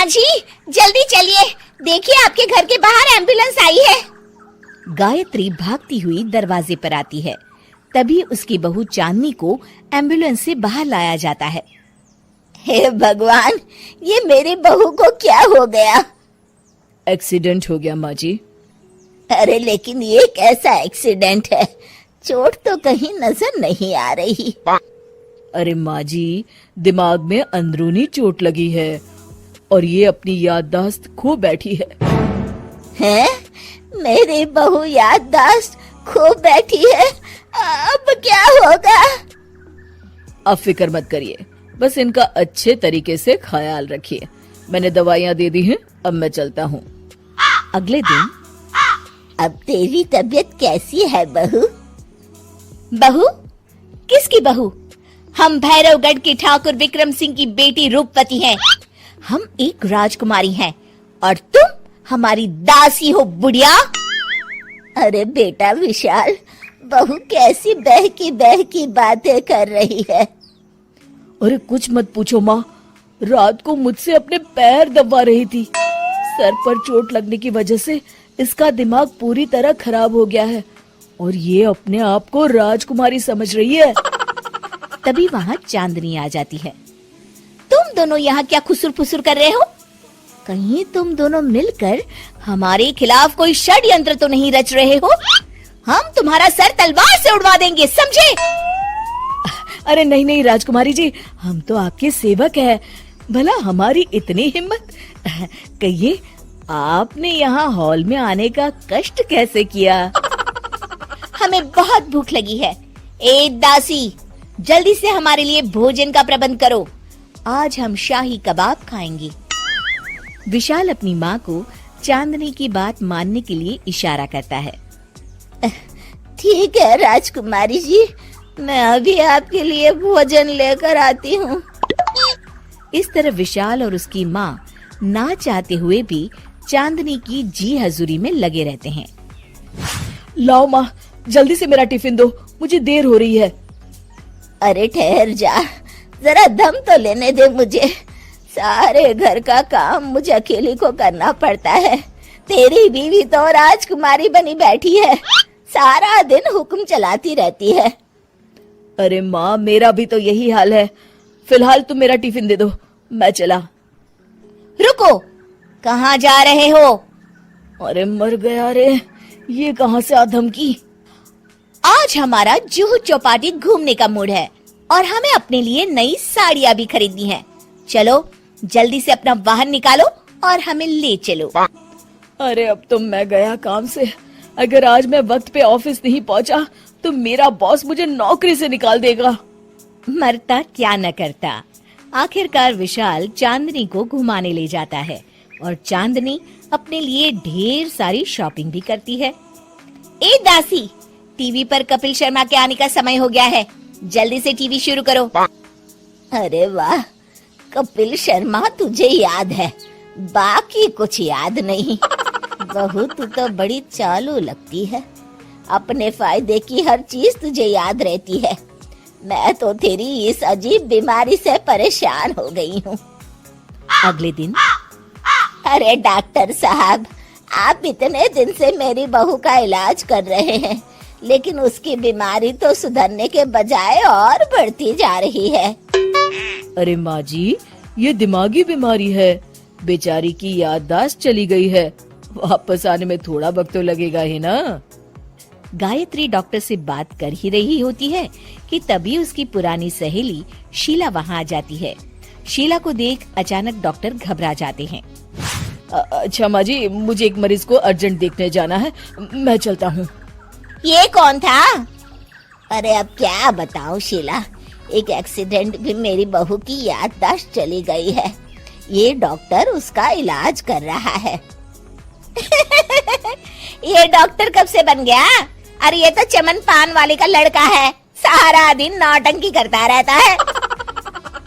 माँ जी जल्दी चलिए, देखिए आपके घर के बाहर एम्बुलेंस आई है। गायत्री भागती हुई दरवाजे पर आती है। तभी उसकी बहू चांदनी को एम्बुलेंस से बाहर लाया जाता है। हे भगवान, ये मेरी बहू को क्या हो गया? एक्सीडेंट हो गया माँ जी। अरे लेकिन ये कैसा एक्सीडेंट है? चोट तो कहीं नजर नहीं आ रही। अरे माँ जी, दिमाग में अंदरूनी चोट लगी है और ये अपनी याददाश्त खो बैठी है। हैं? मेरी बहू याददाश्त खो बैठी है, अब क्या होगा? आप फिक्र मत करिए, बस इनका अच्छे तरीके से ख्याल रखिए। मैंने दवाइयाँ दे दी हैं, अब मैं चलता हूँ। अगले दिन, अब तेरी तबीयत कैसी है बहू? बहू? किसकी बहू? हम भैरवगढ़ के ठाकुर विक्रम सिंह की बेटी रूपवती हैं। हम एक राजकुमारी हैं और तुम हमारी दासी हो बुढ़िया। अरे बेटा विशाल, बहू कैसी बहकी बातें कर रही है। अरे कुछ मत पूछो माँ, रात को मुझसे अपने पैर दबा रही थी। सर पर चोट लगने की वजह से इसका दिमाग पूरी तरह खराब हो गया है और ये अपने आप को राजकुमारी समझ रही है। तभी वहाँ चांदनी आ जाती है। तुम दोनों यहाँ क्या खुसुर फुसुर कर रहे हो? कहीं तुम दोनों मिलकर हमारे खिलाफ कोई षड्यंत्र तो नहीं रच रहे हो? हम तुम्हारा सर तलवार से उड़वा देंगे, समझे? अरे नहीं नहीं राजकुमारी जी, हम तो आपके सेवक हैं। भला हमारी इतनी हिम्मत? कहिए, आपने यहाँ हॉल में आने का कष्ट कैसे किया? हमें बहुत भूख लगी है। ए दासी, जल्दी से हमारे लिए भोजन का प्रबंध करो। आज हम शाही कबाब खाएंगे। विशाल अपनी माँ को चांदनी की बात मानने के लिए इशारा करता है। ठीक है राजकुमारी जी, मैं अभी आपके लिए भोजन लेकर आती हूँ। इस तरह विशाल और उसकी माँ ना चाहते हुए भी चांदनी की जी हजूरी में लगे रहते हैं। लाओ माँ, जल्दी से मेरा टिफिन दो, मुझे देर हो रही है। अरे ठहर जा, जरा दम तो लेने दे मुझे। सारे घर का काम मुझे अकेली को करना पड़ता है। तेरी बीवी तो राजकुमारी बनी बैठी है, सारा दिन हुक्म चलाती रहती है। अरे माँ, मेरा भी तो यही हाल है। फिलहाल तुम मेरा टिफिन दे दो, मैं चला। रुको, कहाँ जा रहे हो? अरे मर गया रे, ये कहाँ से आ धमकी? आज हमारा जुहू चौपाटी घूमने का मूड है और हमें अपने लिए नई साड़ियाँ भी खरीदनी है। चलो जल्दी से अपना वाहन निकालो और हमें ले चलो। अरे अब तो मैं गया काम से। अगर आज मैं वक्त पे ऑफिस नहीं पहुंचा तो मेरा बॉस मुझे नौकरी से निकाल देगा। मरता क्या न करता। आखिरकार विशाल चांदनी को घुमाने ले जाता है और चांदनी अपने लिए ढेर सारी शॉपिंग भी करती है। ए दासी, टीवी पर कपिल शर्मा के आने का समय हो गया है, जल्दी से टीवी शुरू करो। अरे वाह, कपिल शर्मा तुझे याद है, बाकी कुछ याद नहीं। बहू तू तो बड़ी चालू लगती है, अपने फायदे की हर चीज तुझे याद रहती है। मैं तो तेरी इस अजीब बीमारी से परेशान हो गई हूँ। अगले दिन, अरे डॉक्टर साहब, आप इतने दिन से मेरी बहू का इलाज कर रहे हैं, लेकिन उसकी बीमारी तो सुधरने के बजाय और बढ़ती जा रही है। अरे माँ जी, ये दिमागी बीमारी है। बेचारी की याददाश्त चली गई है, वापस आने में थोड़ा वक्त तो लगेगा ही ना। गायत्री डॉक्टर से बात कर ही रही होती है कि तभी उसकी पुरानी सहेली शीला वहाँ आ जाती है। शीला को देख अचानक डॉक्टर घबरा जाते हैं। अच्छा माँ जी, मुझे एक मरीज को अर्जेंट देखने जाना है, मैं चलता हूँ। ये कौन था? अरे अब क्या बताऊं शीला, एक एक्सीडेंट भी मेरी बहू की याददाश्त चली गई है। ये डॉक्टर उसका इलाज कर रहा है। ये डॉक्टर कब से बन गया? अरे ये तो चमन पान वाले का लड़का है, सारा दिन नौटंकी करता रहता है।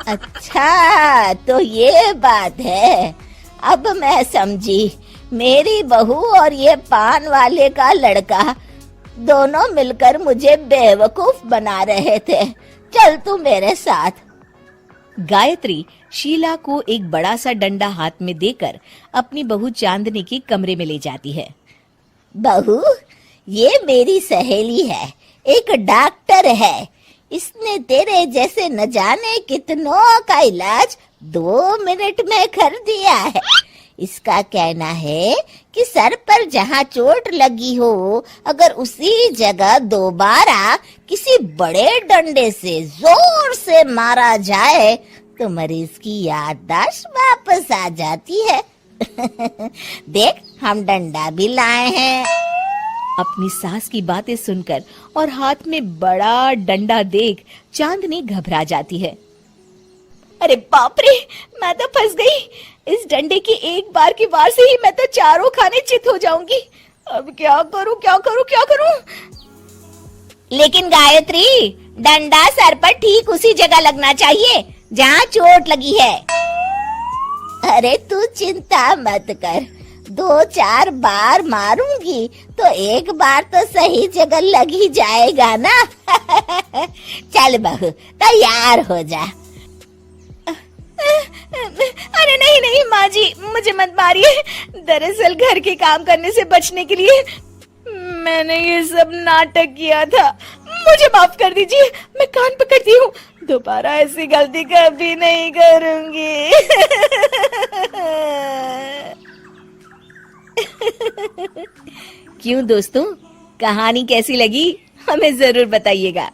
अच्छा तो ये बात है, अब मैं समझी। मेरी बहू और ये पान वाले का लड़का दोनों मिलकर मुझे बेवकूफ बना रहे थे। चल तू मेरे साथ। गायत्री शीला को एक बड़ा सा डंडा हाथ में देकर अपनी बहू चांदनी के कमरे में ले जाती है। बहू, ये मेरी सहेली है, एक डॉक्टर है। इसने तेरे जैसे न जाने कितनों का इलाज 2 मिनट में कर दिया है। इसका कहना है कि सर पर जहाँ चोट लगी हो, अगर उसी जगह दोबारा किसी बड़े डंडे से जोर से मारा जाए तो मरीज की याददाश्त वापस आ जाती है। देख, हम डंडा भी लाए हैं। अपनी सास की बातें सुनकर और हाथ में बड़ा डंडा देख चांदनी घबरा जाती है। अरे बाप रे, मैं तो फंस गई। इस डंडे की एक बार की वार से ही मैं तो चारों खाने चित हो जाऊंगी। अब क्या करूं, क्या करूं, क्या करूं? लेकिन गायत्री, डंडा सर पर ठीक उसी जगह लगना चाहिए जहाँ चोट लगी है। अरे तू चिंता मत कर, 2-4 बार मारूंगी तो एक बार तो सही जगह लग ही जाएगा ना। चल बहू, तैयार हो जा। अरे नहीं नहीं माँ जी, मुझे मत मारिए। दरअसल घर के काम करने से बचने के लिए मैंने ये सब नाटक किया था। मुझे माफ कर दीजिए, मैं कान पकड़ती हूँ। दोबारा ऐसी गलती कभी नहीं करूंगी। क्यों दोस्तों, कहानी कैसी लगी हमें जरूर बताइएगा।